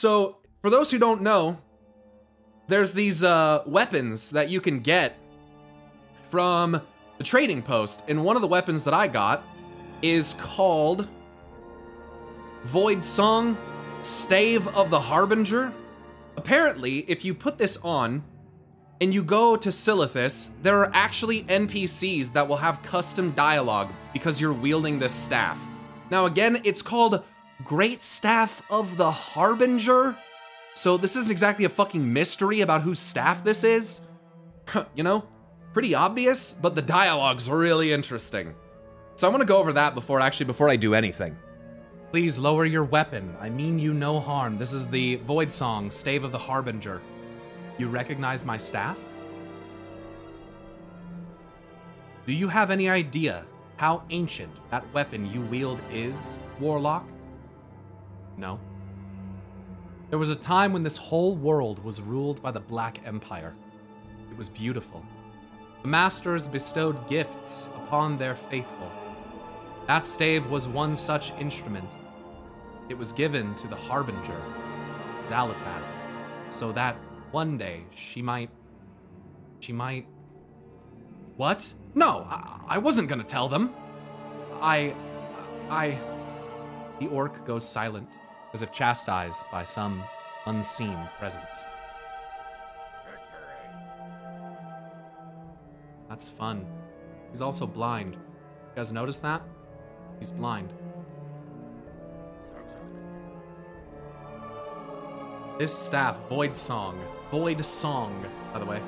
So, for those who don't know, there's these weapons that you can get from the trading post, and one of the weapons that I got is called Void Song Stave of the Harbinger. Apparently, if you put this on and you go to Xal'atath, there are actually NPCs that will have custom dialogue because you're wielding this staff. Now again, it's called Great Staff of the Harbinger. So this isn't exactly a fucking mystery about whose staff this is. You know, pretty obvious, but the dialogue's really interesting. So I want to go over that before I do anything. Please lower your weapon. I mean you no harm. This is the Void Song, Stave of the Harbinger. You recognize my staff? Do you have any idea how ancient that weapon you wield is, Warlock? No. There was a time when this whole world was ruled by the Black Empire. It was beautiful. The masters bestowed gifts upon their faithful. That stave was one such instrument. It was given to the Harbinger, Xal'atath, so that one day she might... What? No, I wasn't gonna tell them. The orc goes silent, as if chastised by some unseen presence. That's fun. He's also blind. You guys notice that? He's blind. This staff, Void Song, by the way.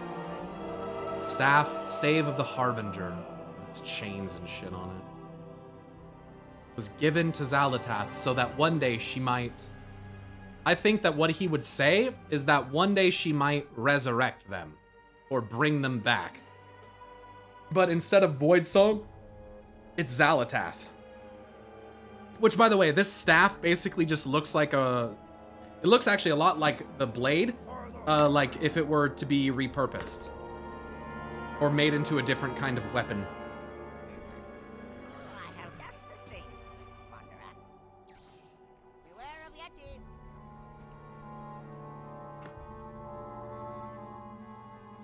Stave of the Harbinger, with its chains and shit on it, was given to Xal'atath so that one day she might... I think that what he would say is that one day she might resurrect them, or bring them back. But instead of Void Song, it's Xal'atath. Which, by the way, this staff basically just looks like a... It looks actually a lot like the blade, like if it were to be repurposed. Or made into a different kind of weapon. I have just the thing, Wanderer. Beware of Yeti.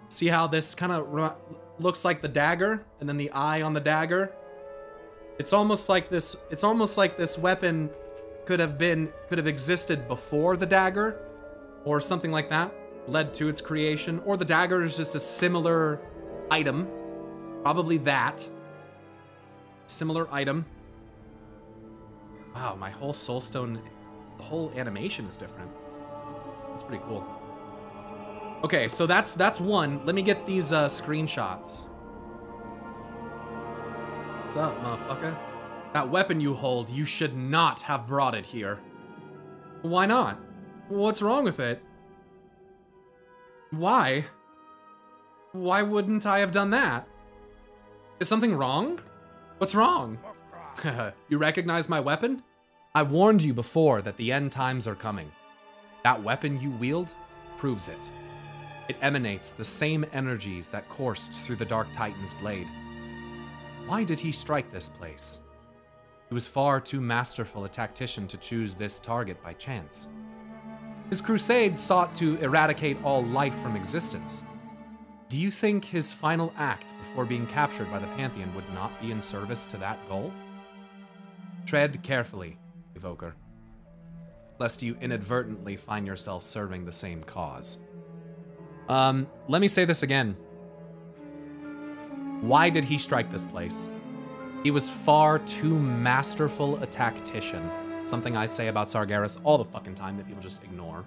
See how this kind of looks like the dagger, and then the eye on the dagger? It's almost like this weapon could have existed before the dagger, or something like that, led to its creation, or the dagger is just a similar item, probably that. Similar item. Wow, my whole soulstone, the whole animation is different. That's pretty cool. Okay, so that's one. Let me get these screenshots. What's up, motherfucker? That weapon you hold, you should not have brought it here. Why not? What's wrong with it? Why? Why wouldn't I have done that? Is something wrong? What's wrong? You recognize my weapon? I warned you before that the end times are coming. That weapon you wield proves it. It emanates the same energies that coursed through the Dark Titan's blade. Why did he strike this place? He was far too masterful a tactician to choose this target by chance. His crusade sought to eradicate all life from existence. Do you think his final act before being captured by the Pantheon would not be in service to that goal? Tread carefully, Evoker, lest you inadvertently find yourself serving the same cause. Let me say this again. Why did he strike this place? He was far too masterful a tactician. Something I say about Sargeras all the fucking time that people just ignore.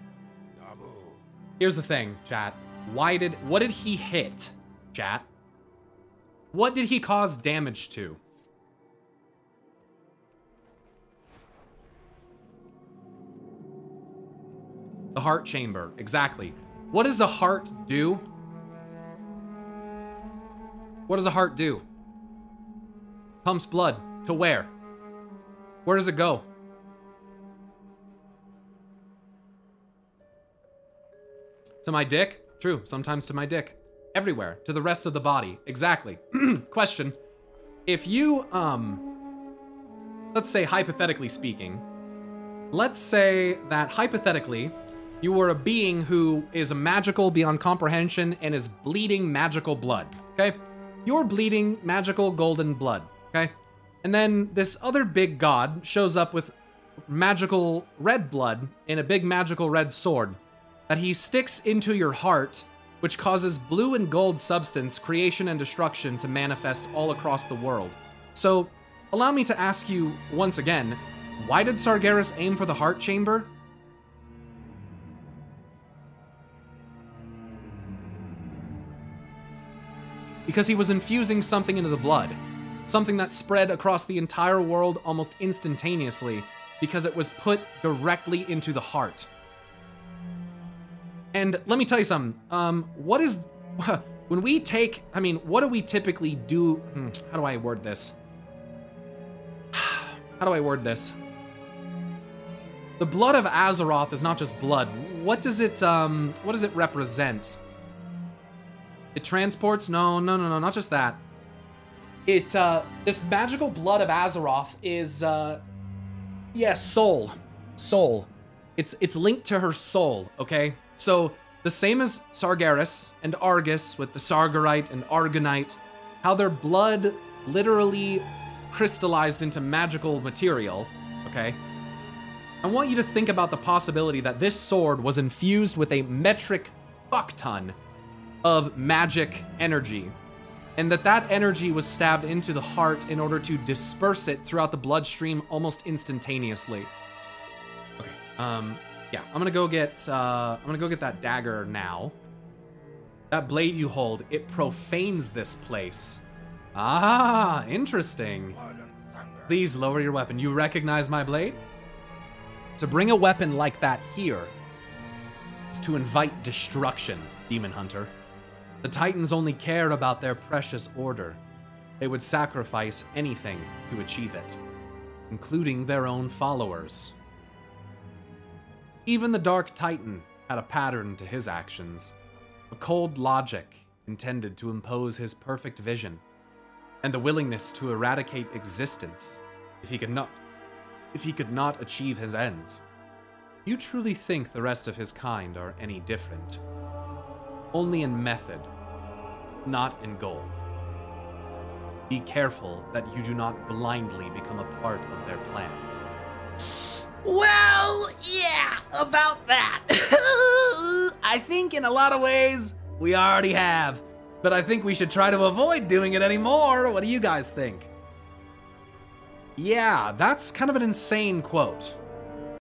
Here's the thing, chat. What did he hit, chat? What did he cause damage to? The heart chamber, exactly. What does a heart do? What does a heart do? Pumps blood. To where? Where does it go? To my dick? True, sometimes to my dick. Everywhere. To the rest of the body. Exactly. Question. If you, let's say hypothetically speaking, let's say that hypothetically, You are a being who is magical beyond comprehension and is bleeding magical blood, okay? You're bleeding magical golden blood, okay? And then this other big god shows up with magical red blood in a big magical red sword that he sticks into your heart, which causes blue and gold substance, creation and destruction to manifest all across the world. So, allow me to ask you once again, why did Sargeras aim for the heart chamber? Because he was infusing something into the blood. Something that spread across the entire world almost instantaneously because it was put directly into the heart. And let me tell you something, when we take, what do we typically do? How do I word this? How do I word this? The blood of Azeroth is not just blood. What does it represent? It transports? No, not just that. This magical blood of Azeroth is, soul. Soul. It's linked to her soul, okay? So, the same as Sargeras and Argus with the Sargerite and Argonite, how their blood literally crystallized into magical material, okay? I want you to think about the possibility that this sword was infused with a metric fuck-ton of magic energy, and that energy was stabbed into the heart in order to disperse it throughout the bloodstream almost instantaneously. Okay, yeah, I'm gonna go get that dagger now. That blade you hold, it profanes this place. Ah, interesting. Please lower your weapon. You recognize my blade? To bring a weapon like that here is to invite destruction, Demon Hunter. The Titans only care about their precious order. They would sacrifice anything to achieve it, including their own followers. Even the Dark Titan had a pattern to his actions, a cold logic intended to impose his perfect vision, and the willingness to eradicate existence if he could not achieve his ends. You truly think the rest of his kind are any different? Only in method, not in goal. Be careful that you do not blindly become a part of their plan. Well, yeah, about that. I think in a lot of ways, we already have. But I think we should try to avoid doing it anymore. What do you guys think? Yeah, that's kind of an insane quote.